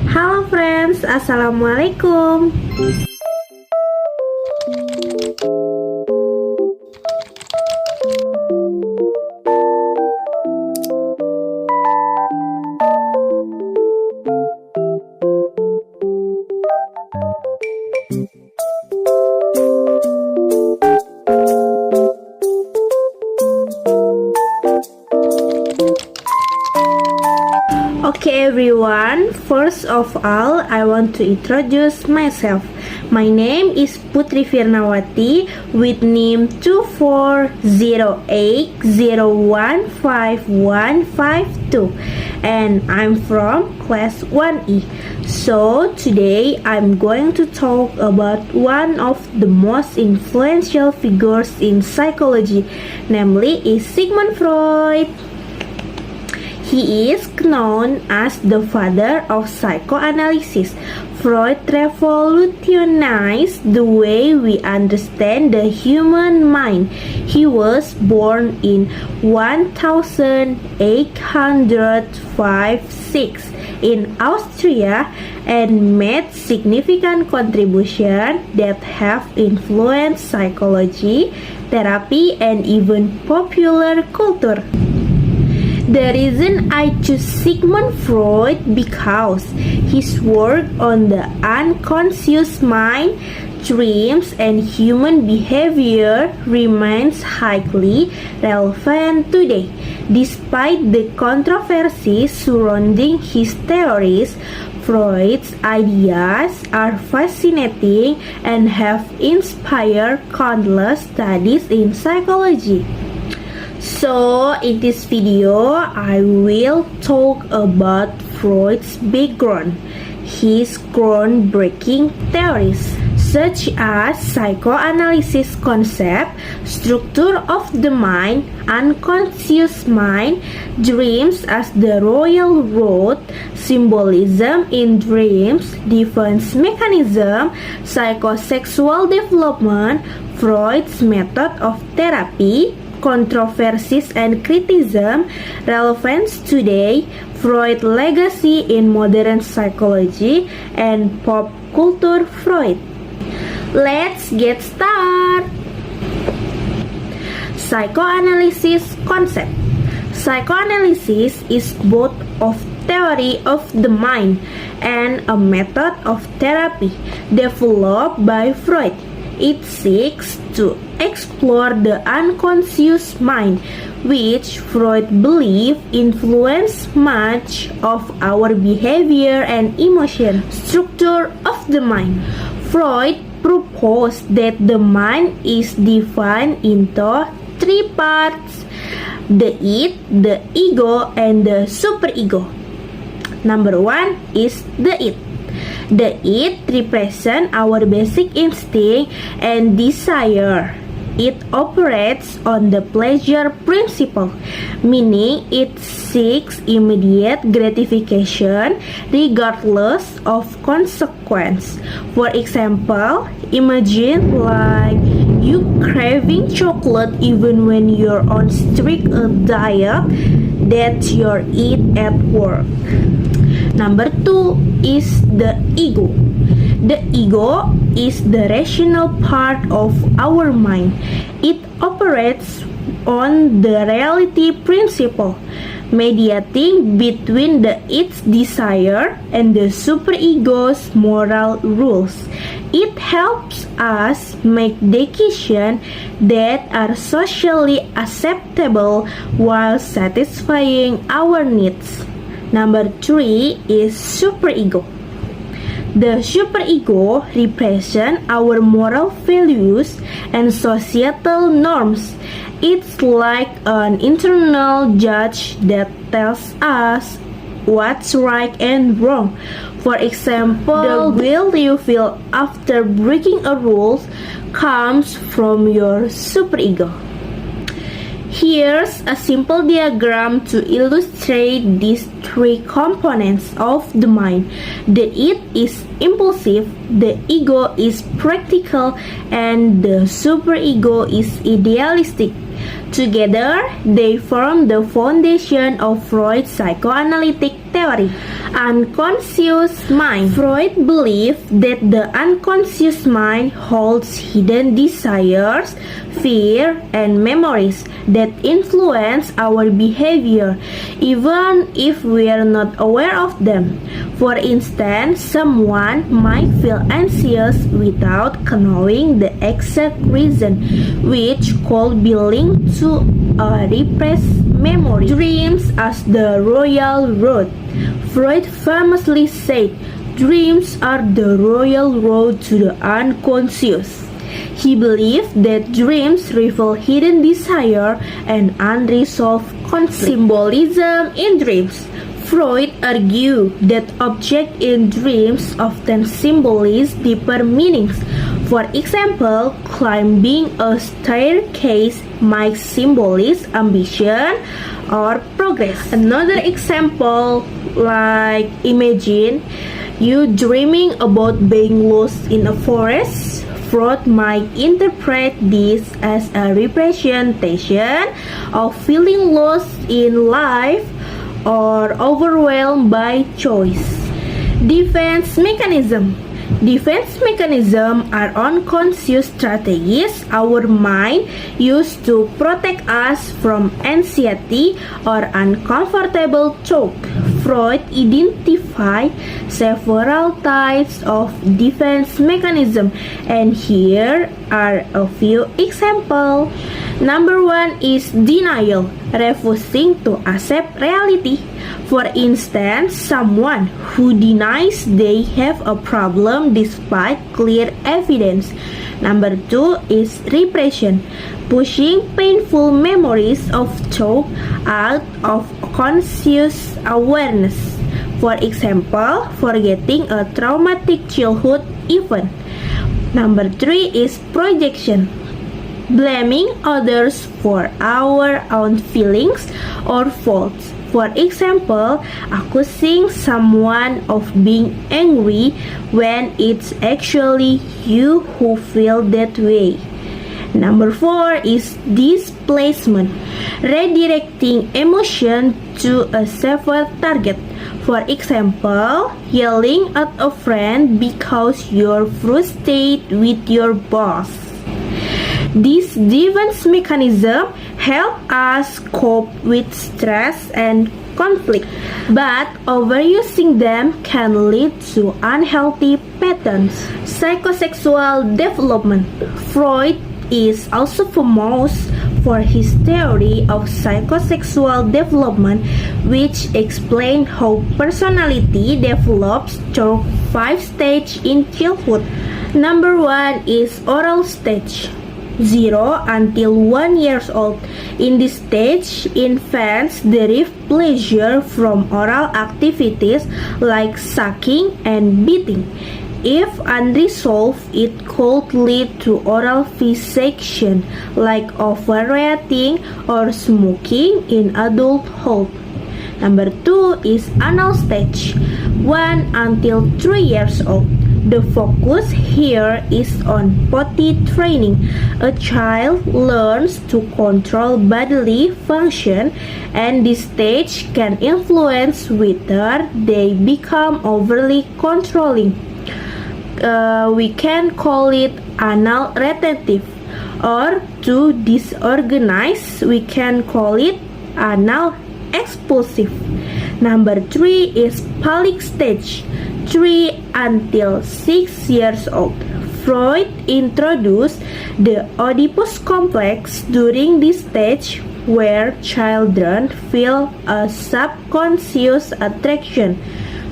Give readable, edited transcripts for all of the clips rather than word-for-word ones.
Halo friends, Assalamualaikum. Okay everyone, first of all I want to introduce myself. My name is Putri Firnawati with NIM 2408015152 and I'm from class 1E. So today I'm going to talk about one of the most influential figures in psychology, namely is Sigmund Freud. He is known as the father of psychoanalysis. Freud revolutionized the way we understand the human mind. He was born in 1856 in Austria and made significant contributions that have influenced psychology, therapy, and even popular culture. The reason I choose Sigmund Freud because his work on the unconscious mind, dreams, and human behavior remains highly relevant today. Despite the controversy surrounding his theories, Freud's ideas are fascinating and have inspired countless studies in psychology. So in this video, I will talk about Freud's background, his groundbreaking theories, such as psychoanalysis concept, structure of the mind, unconscious mind, dreams as the royal road, symbolism in dreams, defense mechanism, psychosexual development, Freud's method of therapy, controversies and criticism, relevance today, Freud's legacy in modern psychology, and pop culture Freud. Let's get started. Psychoanalysis concept. Psychoanalysis is both a theory of the mind and a method of therapy developed by Freud. It seeks to explore the unconscious mind, which Freud believed influenced much of our behavior and emotion. Structure of the mind. Freud proposed that the mind is divided into three parts: the id, the ego, and the superego. Number one is the id. The id represents our basic instinct and desire. It operates on the pleasure principle, meaning it seeks immediate gratification regardless of consequence. For example, imagine like you craving chocolate even when you're on strict diet. That's your id at work. Number two is the ego. The ego is the rational part of our mind. It operates on the reality principle, mediating between the its desire and the superego's moral rules. It helps us make decisions that are socially acceptable while satisfying our needs. Number three is superego. The superego represents our moral values and societal norms. It's like an internal judge that tells us what's right and wrong. For example, the guilt you feel after breaking a rule comes from your superego. Here's a simple diagram to illustrate these three components of the mind. The id is impulsive, the ego is practical, and the superego is idealistic. Together, they form the foundation of Freud's psychoanalytic theory. Unconscious mind. Freud believed that the unconscious mind holds hidden desires, fear, and memories that influence our behavior, even if we are not aware of them. For instance, someone might feel anxious without knowing the exact reason, which could be linked to a repressed memory. Dreams as the royal road. Freud famously said, "Dreams are the royal road to the unconscious." He believed that dreams reveal hidden desire and unresolved conflict. Symbolism in dreams. Freud argued that objects in dreams often symbolize deeper meanings. For example, climbing a staircase might symbolize ambition or progress. Another example, like imagine you dreaming about being lost in a forest. Freud might interpret this as a representation of feeling lost in life or overwhelmed by choice. Defense mechanism. Defense mechanisms are unconscious strategies our mind uses to protect us from anxiety or uncomfortable talk. Freud identified several types of defense mechanisms, and here are a few examples. Number one is denial, refusing to accept reality. For instance, someone who denies they have a problem despite clear evidence. Number two is repression, pushing painful memories of thought out of conscious awareness. For example, forgetting a traumatic childhood event. Number three is projection, blaming others for our own feelings or faults. For example, accusing someone of being angry when it's actually you who feel that way. Number four is displacement, redirecting emotion to a safer target. For example, yelling at a friend because you're frustrated with your boss. These defense mechanisms help us cope with stress and conflict, but overusing them can lead to unhealthy patterns. Psychosexual development. Freud is also famous for his theory of psychosexual development, which explains how personality develops through 5 stages in childhood. Number one is oral stage, 0 until 1 year old. In this stage, infants derive pleasure from oral activities like sucking and beating. If unresolved, it could lead to oral fixation like overeating or smoking in adulthood. Number 2 is anal stage, 1 until 3 years old. The focus here is on potty training. A child learns to control bodily function, and this stage can influence whether they become overly controlling. We can call it anal retentive, or to disorganize, we can call it anal expulsive. Number 3 is phallic stage, 3 until 6 years old. Freud introduced the Oedipus complex during this stage, where children feel a subconscious attraction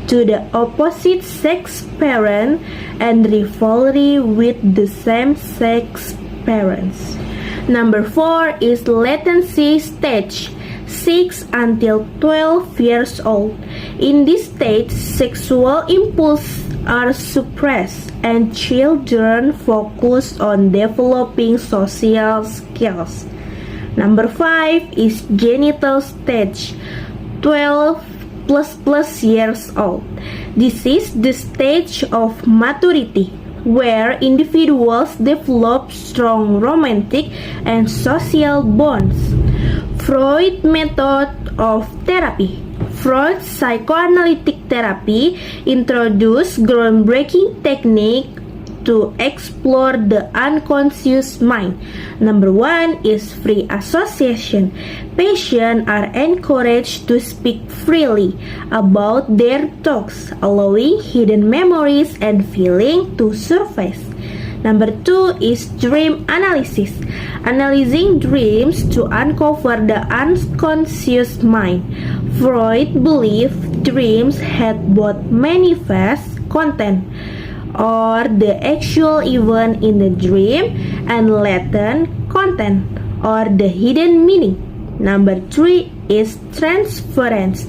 to the opposite sex parent and rivalry with the same sex parents. Number 4 is latency stage, 6 until 12 years old. In this stage, sexual impulses are suppressed and children focus on developing social skills. Number 5 is genital stage, 12 plus years old. This is the stage of maturity where individuals develop strong romantic and social bonds. Freud method of therapy. Freud's psychoanalytic therapy introduced groundbreaking technique to explore the unconscious mind. Number 1 is free association. Patients are encouraged to speak freely about their thoughts, allowing hidden memories and feelings to surface. Number 2 is dream analysis. Analyzing dreams to uncover the unconscious mind. Freud believed dreams had both manifest content, or the actual event in the dream, and latent content, or the hidden meaning. Number 3 is transference.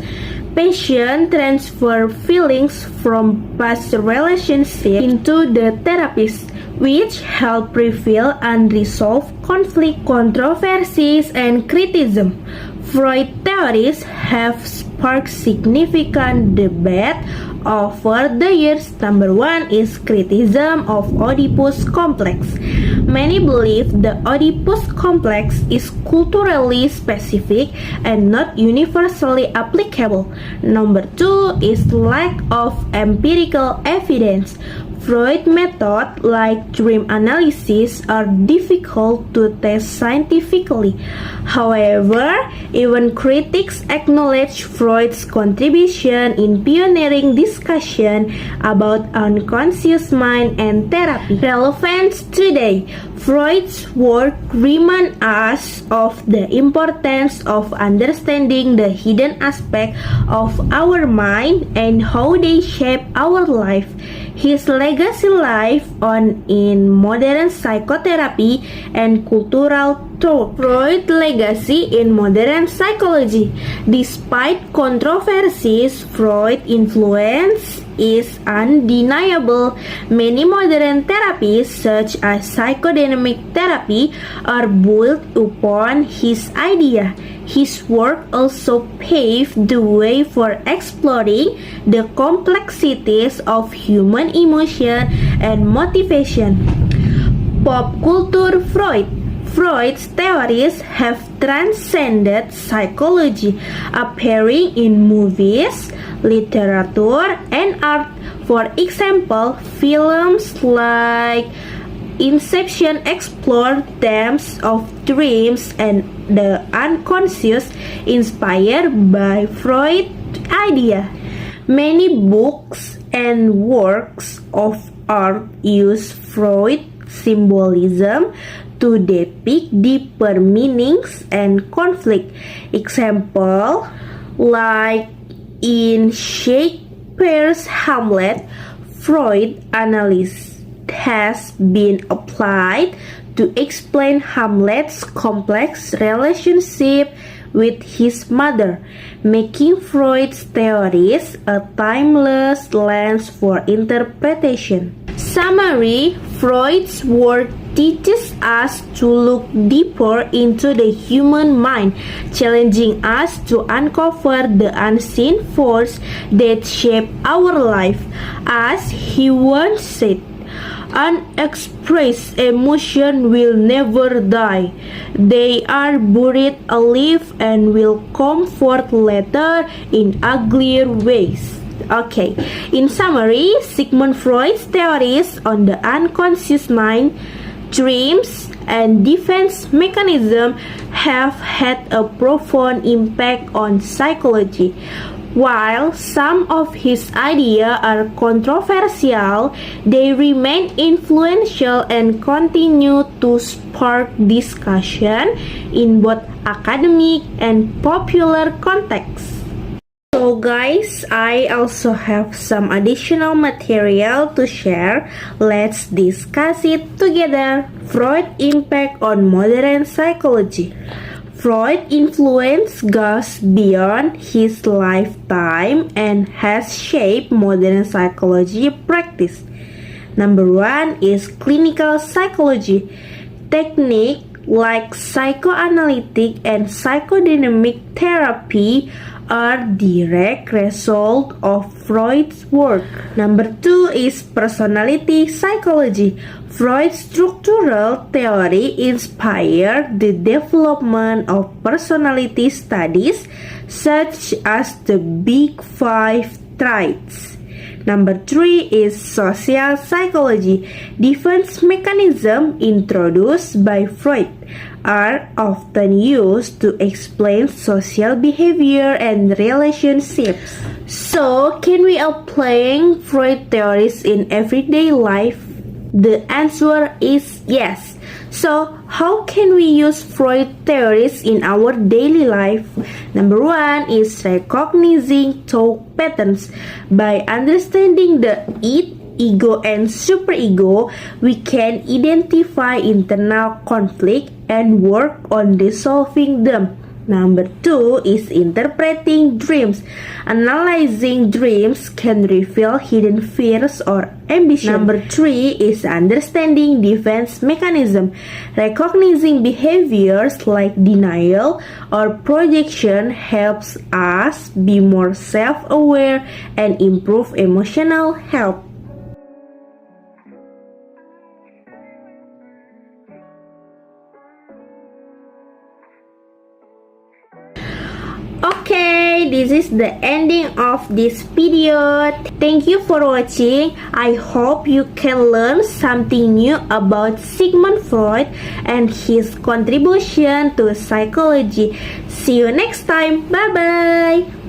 Patients transfer feelings from past relationships into the therapist, which help reveal unresolved conflict, controversies, and criticism. Freud theories have sparked significant debate over the years. Number 1 is criticism of Oedipus complex. Many believe the Oedipus complex is culturally specific and not universally applicable. Number 2 is lack of empirical evidence. Freud methods like dream analysis are difficult to test scientifically. However, even critics acknowledge Freud's contribution in pioneering discussion about unconscious mind and therapy. Relevance today. Freud's work reminds us of the importance of understanding the hidden aspects of our mind and how they shape our life. His legacy lives on in modern psychotherapy and cultural thought. Freud's legacy in modern psychology. Despite controversies, Freud's influence is undeniable. Many modern therapies, such as psychodynamic therapy, are built upon his idea. His work also paved the way for exploring the complexities of human emotion and motivation. Pop culture. Freud's theories have transcended psychology, appearing in movies, literature, and art. For example, films like Inception explore themes of dreams and the unconscious inspired by Freud's idea. Many books and works of art use Freud symbolism to depict deeper meanings and conflict. Example, like in Shakespeare's Hamlet, Freud analysis has been applied to explain Hamlet's complex relationship with his mother, making Freud's theories a timeless lens for interpretation. Summary: Freud's work teaches us to look deeper into the human mind, challenging us to uncover the unseen force that shape our life. As he once said, "Unexpressed emotion will never die. They are buried alive and will come forth later in uglier ways." Okay, in summary, Sigmund Freud's theories on the unconscious mind, dreams, and defense mechanism have had a profound impact on psychology. While some of his ideas are controversial, they remain influential and continue to spark discussion in both academic and popular contexts. So guys, I also have some additional material to share. Let's discuss it together. Freud's impact on modern psychology. Freud's influence goes beyond his lifetime and has shaped modern psychology practice. Number 1 is clinical psychology. Techniques like psychoanalytic and psychodynamic therapy are direct result of Freud's work. Number 2 is personality psychology. Freud's structural theory inspired the development of personality studies such as the Big Five traits. Number 3 is social psychology. Defense mechanisms introduced by Freud are often used to explain social behavior and relationships. So, can we apply Freud theories in everyday life? The answer is yes. So, how can we use Freud theories in our daily life? Number 1 is recognizing thought patterns. By understanding the id, ego, and superego, we can identify internal conflict and work on resolving them. Number 2 is interpreting dreams. Analyzing dreams can reveal hidden fears or ambition. Number 3 is understanding defense mechanism. Recognizing behaviors like denial or projection helps us be more self-aware and improve emotional health. Okay, this is the ending of this video. Thank you for watching. I hope you can learn something new about Sigmund Freud and his contribution to psychology. See you next time. Bye bye.